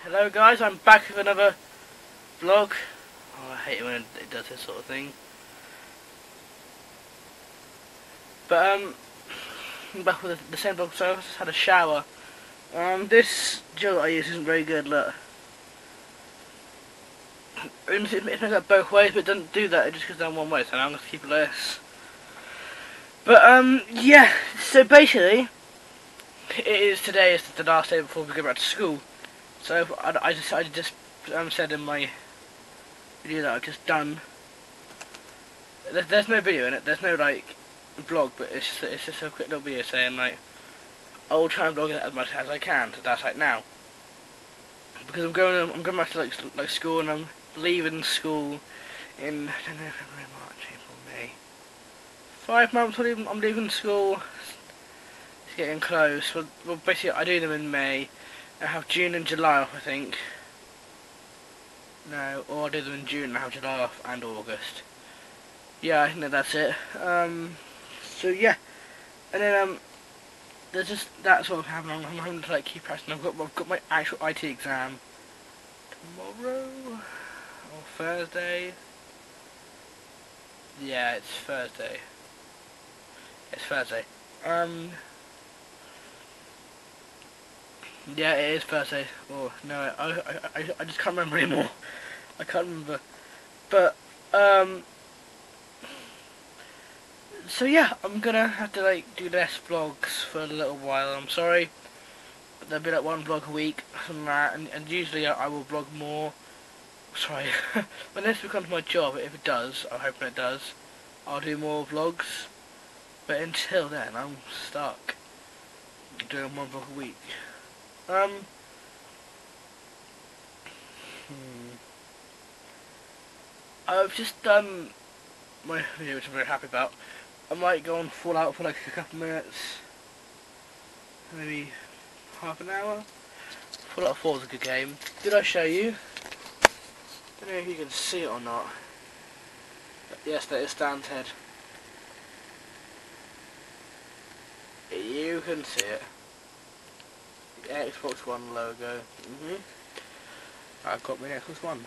Hello guys, I'm back with another vlog. Oh, I hate it when it does this sort of thing. But I'm back with the same vlog, so I just had a shower. This gel I use isn't very good, look. It makes it both ways, but it doesn't do that, it just goes down one way, so now I'm going to keep it like this. But yeah, so basically, today is the last day before we go back to school. So I just said in my video that I've just done. There's no video in it. There's no like vlog, but it's just a quick little video saying like I'll try and vlog it as much as I can. So that's like now, because I'm going back to like school, and I'm leaving school in I don't know, February, March, April, May. 5 months. I'm leaving school. It's getting close. Well, basically I do them in May. I have June and July off, I think. No, or I do them in June and I have July off and August. Yeah, I think that's it. So yeah, and then that's what happening. I'm having to like keep pressing. I've got my actual IT exam tomorrow or Thursday. Yeah, it's Thursday. It's Thursday. Yeah, it is Thursday. Oh no, I just can't remember anymore. I can't remember. But so yeah, I'm gonna have to like do less vlogs for a little while. I'm sorry, but there'll be like one vlog a week from that, and usually I will vlog more. Sorry, when this becomes my job, if it does, I'm hoping it does, I'll do more vlogs. But until then, I'm stuck doing one vlog a week. I've just done my video, which I'm very happy about. I might go on Fallout for like a couple minutes, maybe half an hour. Fallout 4 is a good game. Did I show you? I don't know if you can see it or not. But yes, that is Stan's head. You can see it. The Xbox One logo. I've got my Xbox One.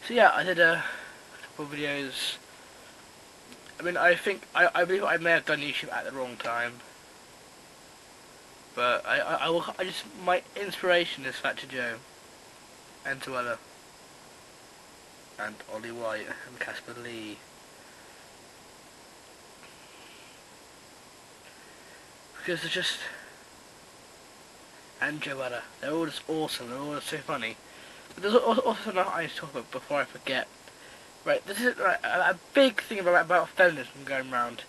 So yeah, I did a couple of videos. I mean, I believe I may have done YouTube at the wrong time, but I just, my inspiration is Factor Joe and Tuella and Ollie White and Casper Lee. Because they're just, and Joella, they're all just awesome, they're all just so funny. But there's also something I need to talk about before I forget. Right, this is a big thing about feminism going around.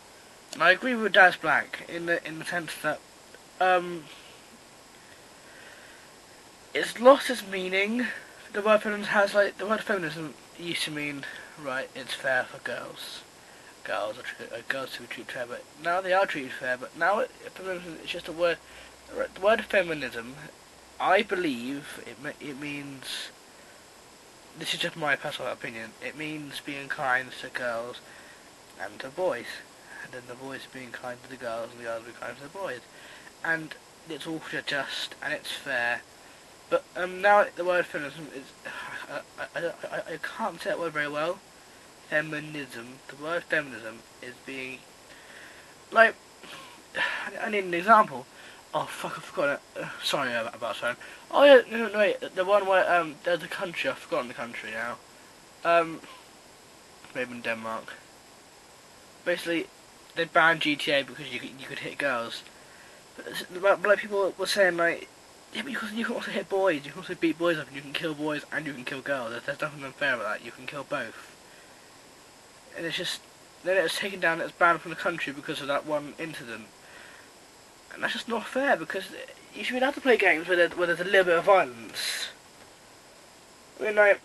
And I agree with Daz Black in the sense that it's lost its meaning. The word feminism has the word feminism used to mean, right, it's fair for girls. Girls to be treated fair, but now they are treated fair. But now feminism is just a word. The word feminism, I believe it means. This is just my personal opinion. It means being kind to girls and to boys, and then the boys being kind to the girls and the girls being kind to the boys, and it's all just and it's fair. But now the word feminism is I can't say that word very well. Feminism. The word feminism is being like. I need an example. Oh fuck! I forgot it. Sorry about that. Oh yeah, no wait. The one where there's a country. I've forgotten the country now. Maybe in Denmark. Basically, they banned GTA because you could hit girls. But like people were saying like Yeah, but you can also hit boys, you can also beat boys up, and you can kill boys and you can kill girls. There's nothing unfair about that. You can kill both. And it's just, then it was taken down, it was banned from the country because of that one incident. And that's just not fair, because you should be allowed to play games where there's a little bit of violence. I mean, like,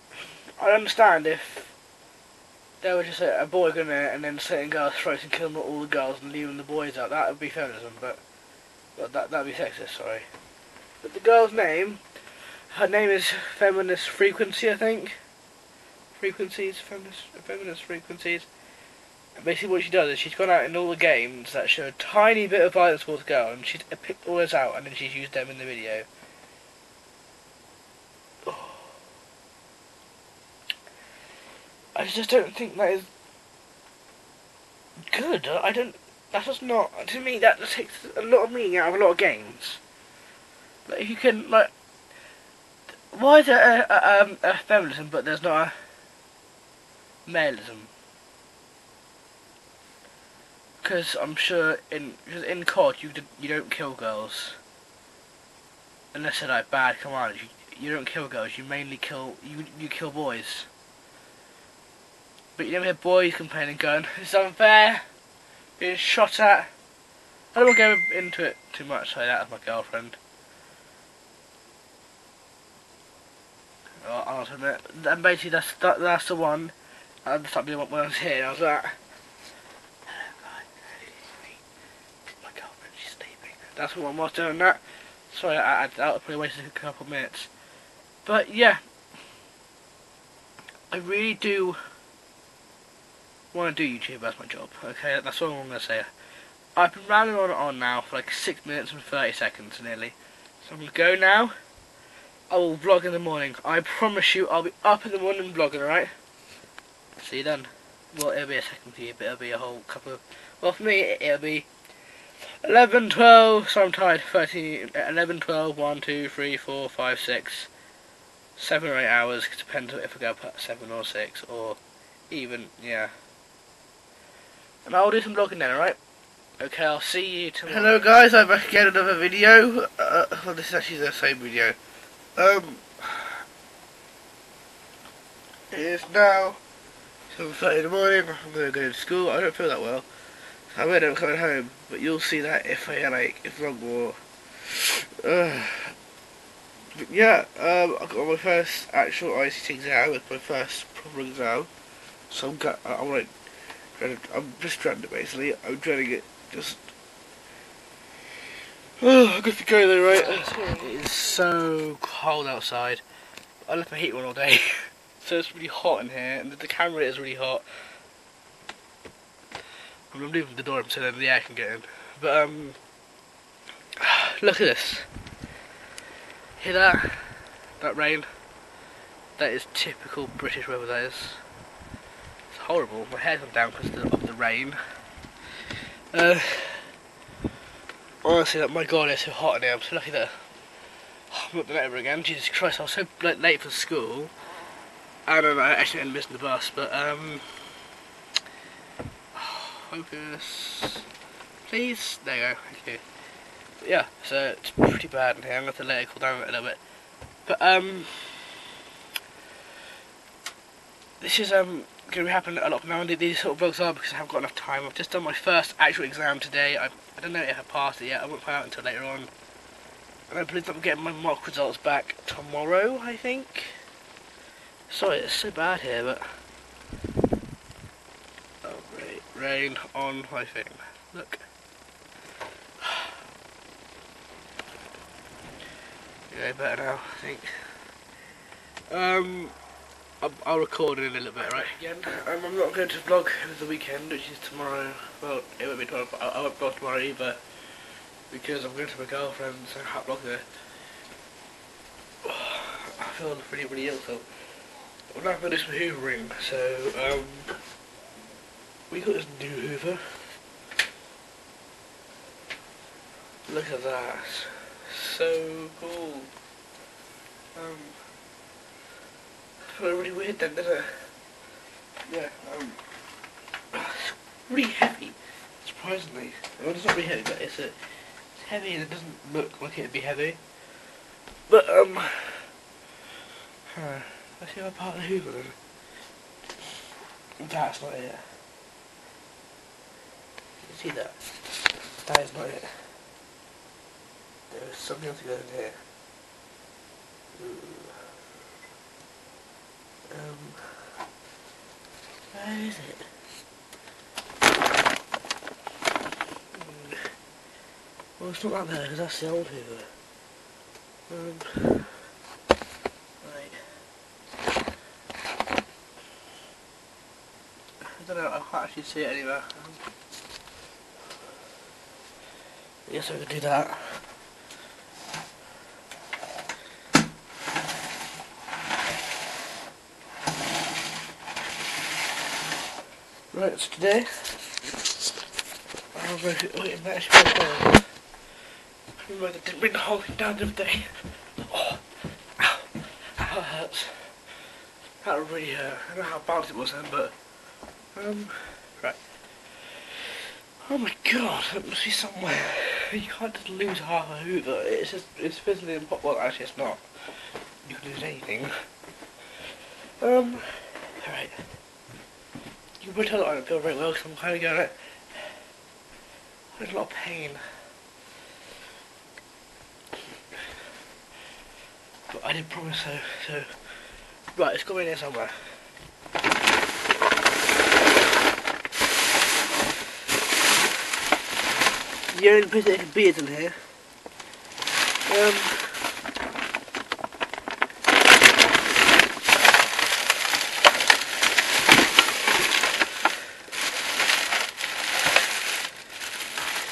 I understand if there was just a boy going there and then sitting girls' throats and killing all the girls and leaving the boys out, that would be feminism, but that would be sexist, sorry. But the girl's name, her name is Feminist Frequency, I think. Feminist Frequencies. And basically what she does is she's gone out in all the games that show a tiny bit of violence towards the girl, and she's picked all those out and then she's used them in the video. Oh. I just don't think that is good. I don't. That's just not. To me, that just takes a lot of meaning out of a lot of games. Like, if you can, like, why is there a feminism but there's not a maleism? Because I'm sure in COD you don't kill girls unless they're like bad commanders. You don't kill girls. You mainly kill you kill boys. But you never hear boys complaining, going, "It's unfair, being shot at." I don't want to go into it too much. Say that as my girlfriend. I'll not admit. And basically that's the one. I just started doing when I was here. I was like, "Hello guys, it's my girlfriend. She's sleeping." That's the one I was doing that. Sorry, I probably wasted a couple of minutes. But yeah, I really do want to do YouTube as my job. Okay, that's all I'm going to say. I've been rambling on and on now for like 6 minutes and 30 seconds nearly. So I'm going to go now. I will vlog in the morning. I promise you I'll be up in the morning vlogging, alright? See you then. Well, it'll be a second for you, but it'll be a whole couple of... Well, for me, it'll be 11, 12, so I'm tired. 13, 11, 12, 1, 2, 3, 4, 5, 6, 7 or 8 hours. It depends if I go up at 7 or 6, or even, yeah. And I'll do some vlogging then, alright? Okay, I'll see you tomorrow. Hello guys, I'm back again with another video. Well, this is actually the same video. It is now 7:30 in the morning. I'm going to go to school. I don't feel that well. I may end up coming home, but you'll see that if I vlog more. But yeah, I got my first actual ICT exam. It's my first proper exam. So I'm just dreading it basically. I'm dreading it. Just. Oh, good to go though, right? It is so cold outside. I left my heater on all day, so it's really hot in here, and the camera is really hot. I'm leaving the door open so then the air can get in. But look at this. Hear that? That rain? That is typical British weather. That is. It's horrible. My hair's gone down because of the rain. Honestly, my god, it's so hot in here. I'm so lucky that I'm not doing that ever again. Jesus Christ, I was so late for school. I don't know, I actually ended up missing the bus, but focus. Please. There you go. Okay. But yeah, so it's pretty bad in here. I'm gonna have to let it cool down a little bit. But this is going to be happening a lot now. These sort of vlogs are because I haven't got enough time. I've just done my first actual exam today. I don't know if I passed it yet. I won't find out until later on. And I believe I'm getting my mock results back tomorrow, I think. Sorry, it's so bad here, but oh, rain on my thing. Look. Yeah, better now, I think. I'll record in a little bit, right? Again, I'm not going to vlog over the weekend, which is tomorrow. Well, it won't be tomorrow, but I won't vlog tomorrow either, because I'm going to my girlfriend's, so I can't vlog there. I feel really, really ill, so I'm now going to do some hoovering. So, we got this new hoover. Look at that. So cool. Felt really weird then, didn't it? Yeah, it's really heavy, surprisingly. Well, it's not really heavy, but it's heavy and it doesn't look like it'd be heavy. But let's see my part of the Hoovering. That's not it. You see that? That is not it. There is something else to go in here. Where is it? Well, it's not that there, because that's the old Hoover. Right. I don't know, I can't actually see it anywhere. Yes, I could do that. Right, so today, I'm going to actually I remember I didn't bring the whole thing down the other day. Oh, ow, that hurts. That really hurt. I don't know how bad it was then, but, right. Oh my god, that must be somewhere. You can't just lose half a Hoover. It's just, it's physically impossible. Well, actually it's not. You can lose anything. Alright. You can probably tell that I don't feel very well because I'm kind of going there's a lot of pain. But I did promise so right, it's got to be in here somewhere. The only place that it can be is in here.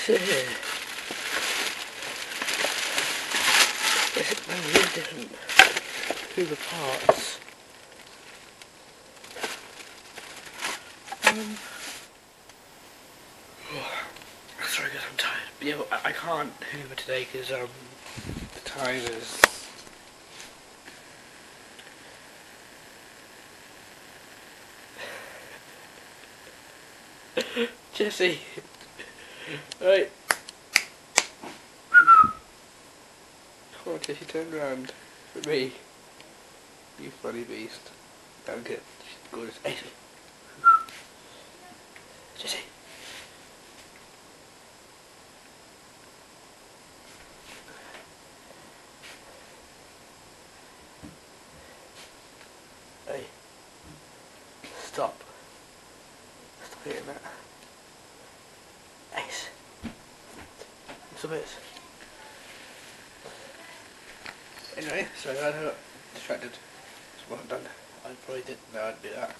So here. There's really different Hoover parts. Sorry guys, I'm tired. But yeah, I can't Hoover today because the time is Jesse. Right. Come on, Jesse, turn around. For me. You funny beast. I'm good. She's gorgeous. Hey, Jesse. Hey. Stop. Stop hitting that. Ace. Stop it. Anyway, sorry I got distracted. It's what I've done. I probably didn't know I'd do that.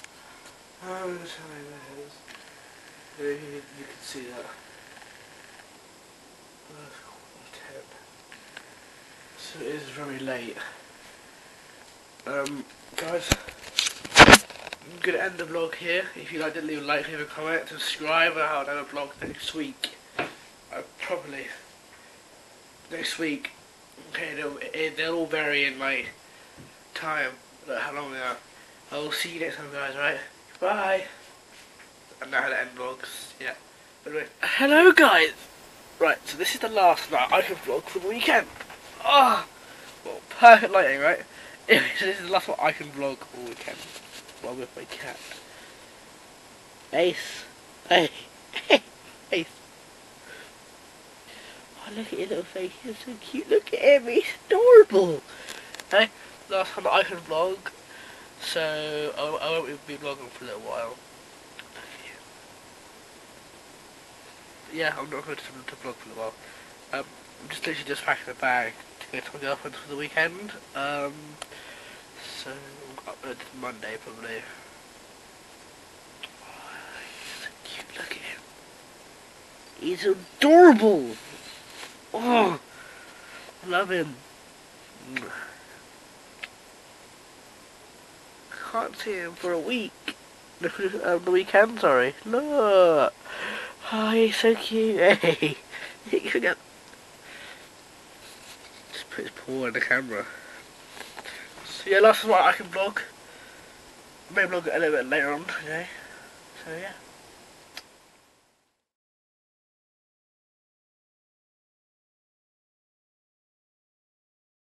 I'm just having my head. You can see that. Oh, 10. So it is very late. Guys, I'm going to end the vlog here. If you liked it, leave a like, leave a comment, subscribe, and I'll have a vlog next week. Probably next week. Okay, they'll all vary in my time, like how long they are. I will see you next time, guys, right? Bye! I know how to end vlogs, yeah. Anyway, hello, guys! Right, so this is the last night I can vlog for the weekend. Ah! Oh, well, perfect lighting, right? Anyway, so this is the last one I can vlog all weekend. While with my cat. Ace! Hey! Ace! Oh, look at your little face, you're so cute, look at him, he's adorable! Hey, last time I can vlog, so I won't be vlogging for a little while. Yeah, I'm not going to vlog for a while. I'm just literally just packing a bag to go to my girlfriend's for the weekend. So I'll upload this Monday probably. Oh, he's so cute, look at him. He's adorable! Oh, I love him. Can't see him for a week. The weekend, sorry. Look. Oh, he's so cute. Hey, you forget. Just put his paw in the camera. So yeah, that's what I can vlog. Maybe vlog it a little bit later on today. So yeah.